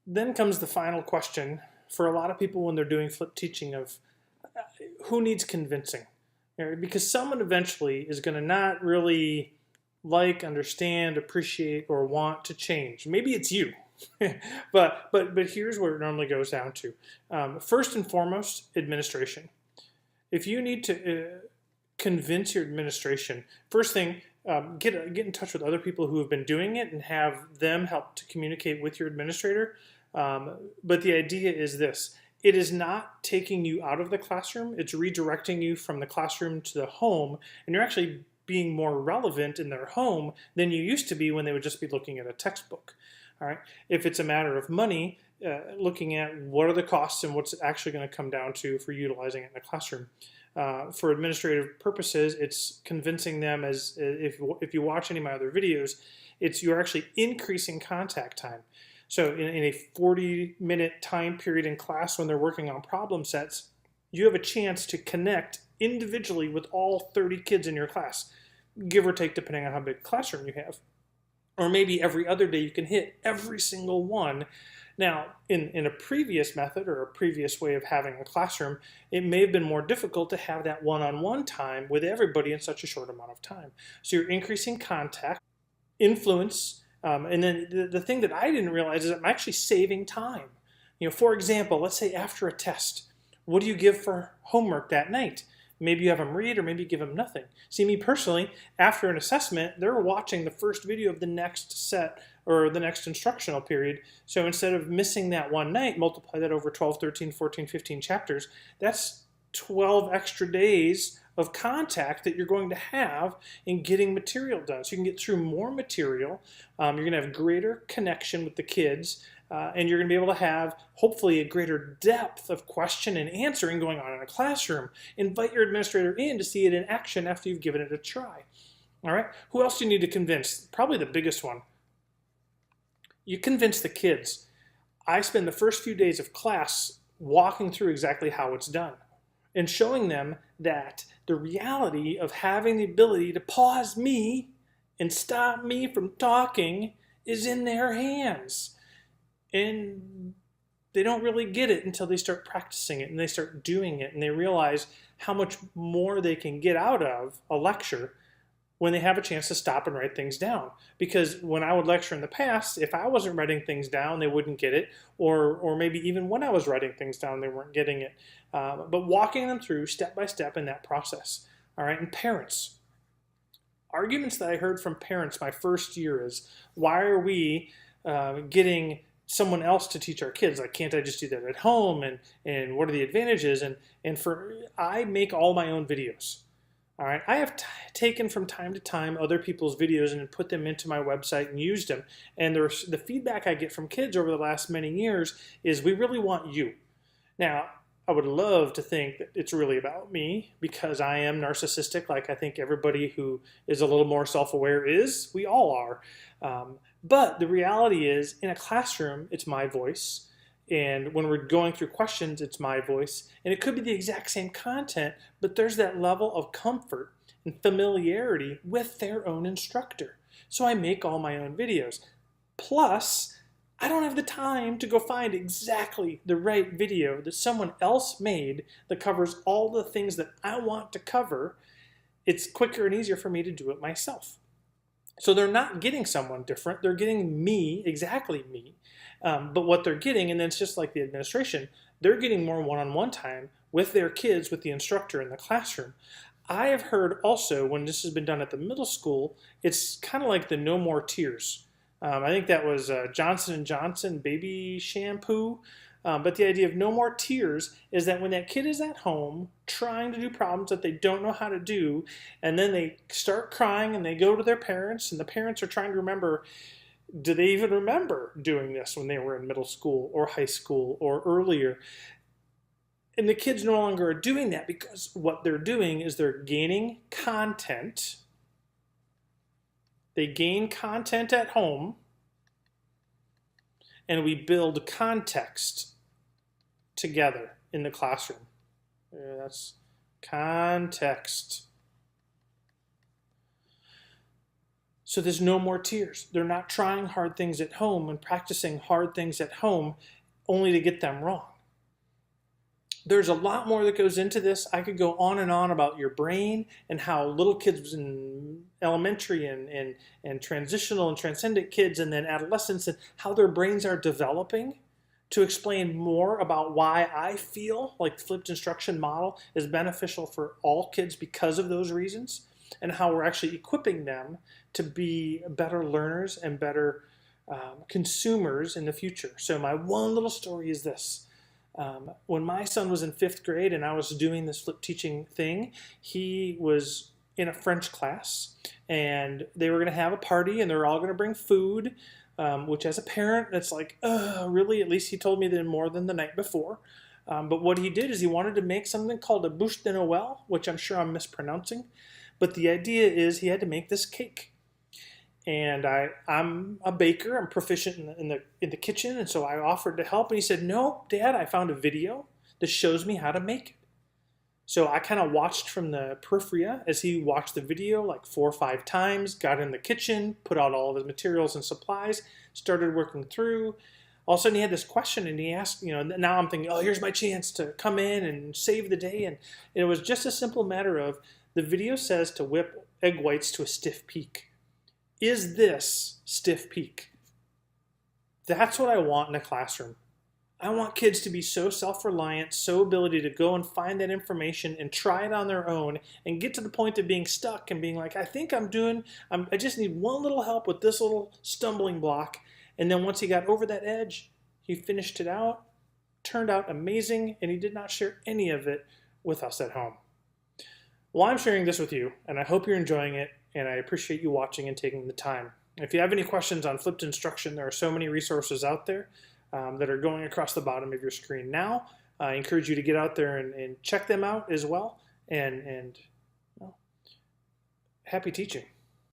Then comes the final question for a lot of people when they're doing flipped teaching of who needs convincing? Because someone eventually is going to not really like, understand, appreciate, or want to change. Maybe it's you. but here's where it normally goes down to. First and foremost, administration. If you need to convince your administration, first thing, get in touch with other people who have been doing it and have them help to communicate with your administrator. But the idea is this: it is not taking you out of the classroom; it's redirecting you from the classroom to the home, and you're actually being more relevant in their home than you used to be when they would just be looking at a textbook. All right. If it's a matter of money, looking at what are the costs and what's actually going to come down to for utilizing it in the classroom. For administrative purposes, it's convincing them, as if you watch any of my other videos, you're actually increasing contact time. So in a 40-minute time period in class when they're working on problem sets, you have a chance to connect individually with all 30 kids in your class, give or take depending on how big classroom you have. Or maybe every other day you can hit every single one. Now, in a previous method or a previous way of having a classroom, it may have been more difficult to have that one-on-one time with everybody in such a short amount of time. So you're increasing contact, influence, and then the thing that I didn't realize is I'm actually saving time. For example, let's say after a test, what do you give for homework that night? Maybe you have them read, or maybe you give them nothing. See, me personally, after an assessment, they're watching the first video of the next set or the next instructional period. So instead of missing that one night, multiply that over 12, 13, 14, 15 chapters. That's 12 extra days of contact that you're going to have in getting material done. So you can get through more material. You're going to have greater connection with the kids. And you're going to be able to have, hopefully, a greater depth of question and answering going on in a classroom. Invite your administrator in to see it in action after you've given it a try. All right? Who else do you need to convince? Probably the biggest one. You convince the kids. I spend the first few days of class walking through exactly how it's done and showing them that the reality of having the ability to pause me and stop me from talking is in their hands. And they don't really get it until they start practicing it and they start doing it and they realize how much more they can get out of a lecture when they have a chance to stop and write things down. Because when I would lecture in the past, if I wasn't writing things down, they wouldn't get it. Or maybe even when I was writing things down, they weren't getting it. But walking them through step by step in that process. All right, and parents. Arguments that I heard from parents my first year is, why are we getting someone else to teach our kids? Like, can't I just do that at home? And what are the advantages? I make all my own videos. All right, I have taken from time to time other people's videos and put them into my website and used them. And the feedback I get from kids over the last many years is, we really want you. Now, I would love to think that it's really about me because I am narcissistic, like I think everybody who is a little more self-aware is. We all are. But the reality is, in a classroom, it's my voice. And when we're going through questions, it's my voice. And it could be the exact same content, but there's that level of comfort and familiarity with their own instructor. So I make all my own videos. Plus, I don't have the time to go find exactly the right video that someone else made that covers all the things that I want to cover. It's quicker and easier for me to do it myself. So they're not getting someone different. They're getting me, exactly me. But what they're getting, and then it's just like the administration, they're getting more one-on-one time with their kids, with the instructor in the classroom. I have heard also, when this has been done at the middle school, it's kind of like the No More Tears. I think that was Johnson & Johnson baby shampoo. But the idea of no more tears is that when that kid is at home trying to do problems that they don't know how to do, and then they start crying and they go to their parents, and the parents are trying to remember, do they even remember doing this when they were in middle school or high school or earlier? And the kids no longer are doing that because what they're doing is they're gaining content. They gain content at home, and we build context together in the classroom. That's context. So there's no more tears. They're not trying hard things at home and practicing hard things at home only to get them wrong. There's a lot more that goes into this. I could go on and on about your brain and how little kids in elementary and transitional and transcendent kids and then adolescents and how their brains are developing to explain more about why I feel like the flipped instruction model is beneficial for all kids because of those reasons, and how we're actually equipping them to be better learners and better consumers in the future. So my one little story is this. When my son was in 5th grade and I was doing this flipped teaching thing, he was in a French class and they were going to have a party and they were all going to bring food, which as a parent, it's like, really? At least he told me that more than the night before. But what he did is he wanted to make something called a bûche de Noël, which I'm sure I'm mispronouncing. But the idea is he had to make this cake. And I'm a baker. I'm proficient in the kitchen, and so I offered to help. And he said, "No, Dad, I found a video that shows me how to make it." So I kind of watched from the periphery as he watched the video like 4 or 5 times. Got in the kitchen, put out all of his materials and supplies, started working through. All of a sudden, he had this question, and he asked, now I'm thinking, oh, here's my chance to come in and save the day. And it was just a simple matter of the video says to whip egg whites to a stiff peak. Is this stiff peak? That's what I want in a classroom. I want kids to be so self-reliant, so ability to go and find that information and try it on their own and get to the point of being stuck and being like, I think I just need one little help with this little stumbling block. And then once he got over that edge, he finished it out, turned out amazing, and he did not share any of it with us at home. Well, I'm sharing this with you, and I hope you're enjoying it. And I appreciate you watching and taking the time. If you have any questions on flipped instruction, there are so many resources out there that are going across the bottom of your screen now. I encourage you to get out there and check them out as well. And well, happy teaching.